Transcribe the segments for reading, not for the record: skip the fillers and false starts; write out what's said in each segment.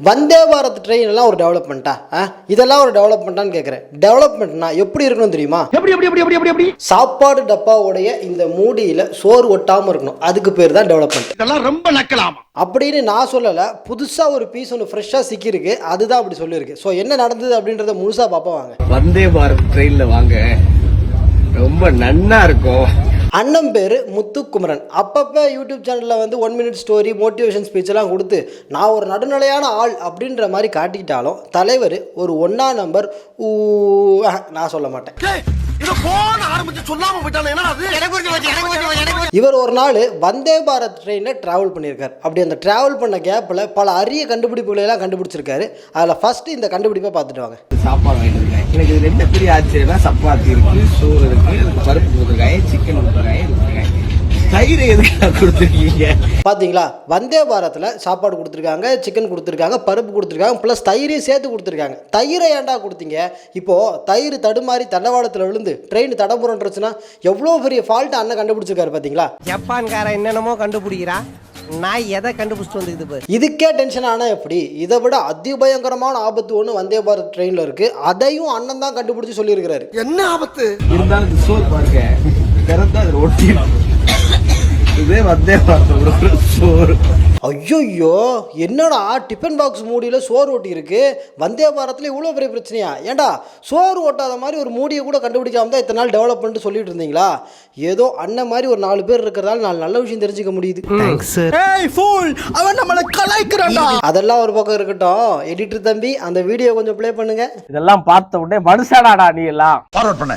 Vande Bharat train எல்லாம் ஒரு டெவலப்மெண்ட்டா? இதெல்லாம் ஒரு டெவலப்மெண்ட்டான்னு கேட்குறேன். டெவலப்மெண்ட்னா எப்படி இருக்கணும் தெரியுமா? எப்படி சாப்பாடு டப்பாவுடைய இந்த மூடியில் சோறு ஒட்டாமல் இருக்கணும். அதுக்கு பேர் தான் டெவலப்மெண்ட். இதெல்லாம் ரொம்ப நக்கலாமா அப்படின்னு நான் சொல்லலை. புதுசாக ஒரு பீஸ் ஒன்று ஃப்ரெஷ்ஷாக சிக்கியிருக்கு, அதுதான் அப்படி சொல்லியிருக்கு. ஸோ என்ன நடந்தது அப்படின்றத முழுசாக பார்ப்போம் வாங்க. வந்தே பாரத் ட்ரெயினில் வாங்க, ரொம்ப நன்னா இருக்கும். அண்ணன் பேர் முத்துக்குமரன். அப்பப்போ யூடியூப் சேனலில் வந்து 1 மினிட் ஸ்டோரி, மோட்டிவேஷன் ஸ்பீச்செல்லாம் கொடுத்து நான் ஒரு நடுநிலையான ஆள் அப்படின்ற மாதிரி காட்டிக்கிட்டாலும் தலைவர் ஒரு 1ஆம் நம்பர் நான் சொல்ல மாட்டேன். இவர் ஒரு நாள் வந்தே பாரத் ட்ரெயினில் ட்ராவல் பண்ணியிருக்கார். அப்படி அந்த ட்ராவல் பண்ண கேப்பில் பல அரிய கண்டுபிடிப்புகளை எல்லாம் கண்டுபிடிச்சிருக்காரு. அதில் ஃபர்ஸ்ட் இந்த கண்டுபிடிப்பை பார்த்துட்டு வாங்க. சாப்பாடு வாங்கிட்டு இருக்கேன். எனக்கு இது ரெண்டு பெரிய ஆச்சரியம்னா, சப்பாத்தி இருக்கு, சோறு இருக்கு, பருப்பு கொடுத்துருக்காங்க, சிக்கன் கொடுத்துருக்காங்க, தயிர் எதுக்கு கொடுத்துருக்கீங்க? பார்த்தீங்களா, வந்தே பாரத்தில் சாப்பாடு கொடுத்துருக்காங்க, சிக்கன் கொடுத்துருக்காங்க, பருப்பு கொடுத்துருக்காங்க, ப்ளஸ் தயிரையும் சேர்த்து கொடுத்துருக்காங்க. தயிரை ஏன்டா கொடுத்தீங்க? இப்போது தயிர் தடுமாறி தண்டவாளத்தில் விழுந்து ட்ரெயின் தடம்புறன்றச்சுன்னா எவ்வளோ பெரிய ஃபால்ட்டு அண்ணன் கண்டுபிடிச்சிருக்காரு. பார்த்தீங்களா, ஜப்பான்காரன் என்னென்னமோ கண்டுபிடிக்கிறா, நான் எதை கண்டுபிடிச்சிட்டு வந்துக்குது பாரு. இதுக்கே டென்ஷன் ஆனால் எப்படி? இதை விட அதிபயங்கரமான ஆபத்து ஒன்று வந்தே பாரத் ட்ரெயினில் இருக்குது. அதையும் அண்ணன் தான் கண்டுபிடிச்சி சொல்லியிருக்கிறாரு. என்ன ஆபத்து இருந்தாலும் இந்த சோறு பாருங்க, கரெக்டாக அதில் ஒட்டி இதே வந்தே பாரத் சோறு. ஐயோ, என்னடா டிஃபன் பாக்ஸ் மூடியில் சோறு ஒட்டி இருக்கு? வந்தே பாரத்தில் இவ்வளோ பெரிய பிரச்சனையா? ஏன்டா சோறு ஒட்டாத மாதிரி ஒரு மூடியை கூட கண்டுபிடிக்காம தான் இத்தனை நாள் டெவலப் பண்ணிட்டு சொல்லிட்டு இருந்தீங்களா? ஏதோ அண்ணன் மாதிரி ஒரு 4 பேர் இருக்கிறதால 4 நல்ல விஷயம் தெரிஞ்சுக்க முடியுது. அதெல்லாம் ஒரு பக்கம் இருக்கட்டும். எடிட்டர் தம்பி, அந்த வீடியோ கொஞ்சம் ப்ளே பண்ணுங்க. இதெல்லாம் பார்த்த உடனே மனுஷனாடா நீ எல்லாம். ஃபார்வர்ட் பண்ண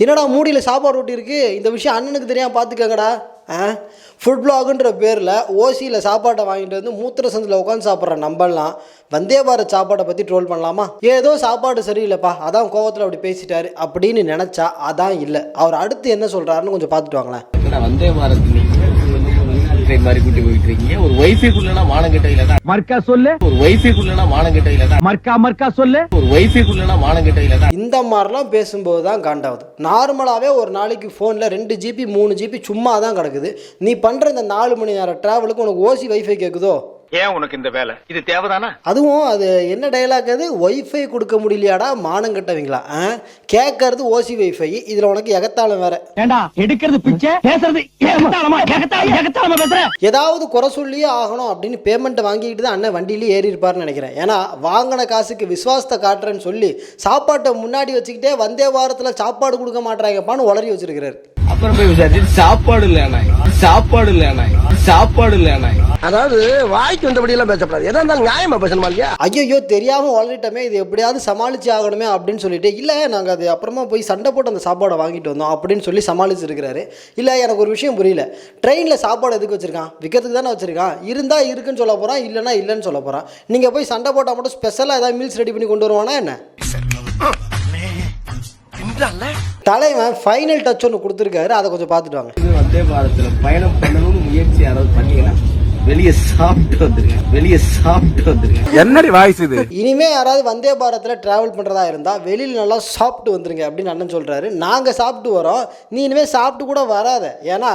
என்னடா மூடியில் சாப்பாடு ஒட்டி இருக்கு? இந்த விஷயம் அண்ணனுக்கு தெரியாமல் பார்த்துக்கங்கடா. ஃபுட் பிளாகுன்ற பேரில் ஓசியில் சாப்பாட்டை வாங்கிட்டு வந்து மூத்திர சந்தில் உட்காந்து சாப்பிட்ற நம்பலாம் வந்தே பாரத் சாப்பாட்டை பற்றி ட்ரோல் பண்ணலாமா? ஏதோ சாப்பாடு சரியில்லைப்பா, அதான் கோவத்தில் அப்படி பேசிட்டாரு அப்படின்னு நினச்சா அதான் இல்லை. அவர் அடுத்து என்ன சொல்கிறாருன்னு கொஞ்சம் பார்த்துட்டு வாங்களேன். வந்தே பாரத் ட்ரெயின் மாதிரி கூட்டி போயிட்டு இருக்கீங்க. ஒரு வைஃபைக்குள்ளனா மானங்கிட்ட இல்லடா மர்க்கா சொல்லு. ஒரு வைஃபைக்குள்ளனா மானங்கிட்ட இல்லடா மர்க்கா சொல்லு. ஒரு வைஃபைக்குள்ளனா மானங்கிட்ட இல்லடா. இந்த மாதிரிலாம் பேசும்போது தான் காண்டாவது. நார்மலாகவே ஒரு நாளைக்கு ஃபோனில் 2 GB 3 GB சும்மா தான் கிடக்குது. நீ பண்ணுற இந்த 4 மணி நேரம் ட்ராவலுக்கு உனக்கு ஓசி வைஃபை கேட்குதோ? ஏன் உனக்கு இந்த வேலை? இது தேவைதானா? அதுவும் அது என்ன டைலாக்? அது ஒய்ஃபை கொடுக்க முடியலையாடா மானம் கட்டவங்களா? கேட்கறது ஓசி வைஃபை, இதில் உனக்கு எகத்தாளம் வேற. எடுக்கிறது பிச்சை, பேசுறது ஏதாவது குறை சொல்லியே ஆகணும் அப்படின்னு பேமெண்ட் வாங்கிக்கிட்டு தான் அண்ணன் வண்டியிலேயே ஏறி இருப்பார்னு நினைக்கிறேன். ஏன்னா வாங்கின காசுக்கு விசுவாசத்தை காட்டுறேன்னு சொல்லி சாப்பாட்டை முன்னாடி வச்சுக்கிட்டே வந்தே வாரத்தில் சாப்பாடு கொடுக்க மாட்டாங்கப்பான்னு உளறி வச்சிருக்கிறாரு. அப்புறம் போய் விசாரிச்சு சாப்பாடு இல்ல. அதாவது வாய்க்கு வந்தபடி எல்லாம் பேசப்படாது. எதா இருந்தாலும் நியாயமா பேசணுமா இல்லையா? ஐயோ, தெரியாம வளரிட்டமே, இது எப்படியாவது சமாளிச்சு ஆகணுமே அப்படின்னு சொல்லிட்டு, இல்லை நாங்கள் அது அப்புறமா போய் சண்டை போட்டு அந்த சாப்பாடை வாங்கிட்டு வந்தோம் அப்படின்னு சொல்லி சமாளிச்சிருக்கிறாரு. இல்லை, எனக்கு ஒரு விஷயம் புரியல. ட்ரெயினில் சாப்பாடு எதுக்கு வச்சிருக்கான்? விற்கிறதுக்கு தானே வச்சிருக்கான். இருந்தா இருக்குன்னு சொல்ல போறான், இல்லைன்னா இல்லைன்னு சொல்ல போறான். நீங்க போய் சண்டை போட்டால் மட்டும் ஸ்பெஷலாக ஏதாவது மீல்ஸ் ரெடி பண்ணி கொண்டு வருவானா என்ன? தலைவன் ஃபைனல் டச் ஒன்று கொடுத்துருக்காரு, அதை கொஞ்சம் பார்த்துட்டு வாங்க. வந்தே பாரத்ல பயணம் பண்ணணும்னு முயற்சி யாராவது பண்ணீங்கன்னா வெளியே சாப்பிட்டு வந்துருங்க. என்னடி வாய்ஸ் இது? இனிமே யாராவது வந்தே பாரத்தில் டிராவல் பண்ணுறதா இருந்தால் வெளியில் நல்லா சாப்பிட்டு வந்துருங்க அப்படின்னு அண்ணன் சொல்கிறாரு. நாங்கள் சாப்பிட்டு வரோம், நீ இனிமேல் சாப்பிட்டு கூட வராத. ஏன்னா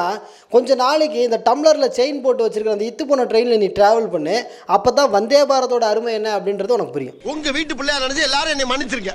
கொஞ்ச நாளைக்கு இந்த டம்ளரில் செயின் போட்டு வச்சிருக்கிற அந்த இத்து போன ட்ரெயினில் நீ டிராவல் பண்ணு. அப்போ தான் வந்தே பாரத்தோட அருமை என்ன அப்படின்றது உனக்கு புரியும். உங்க வீட்டு பிள்ளையா நினைச்சு எல்லாரும் என்னை மன்னிச்சிருக்க.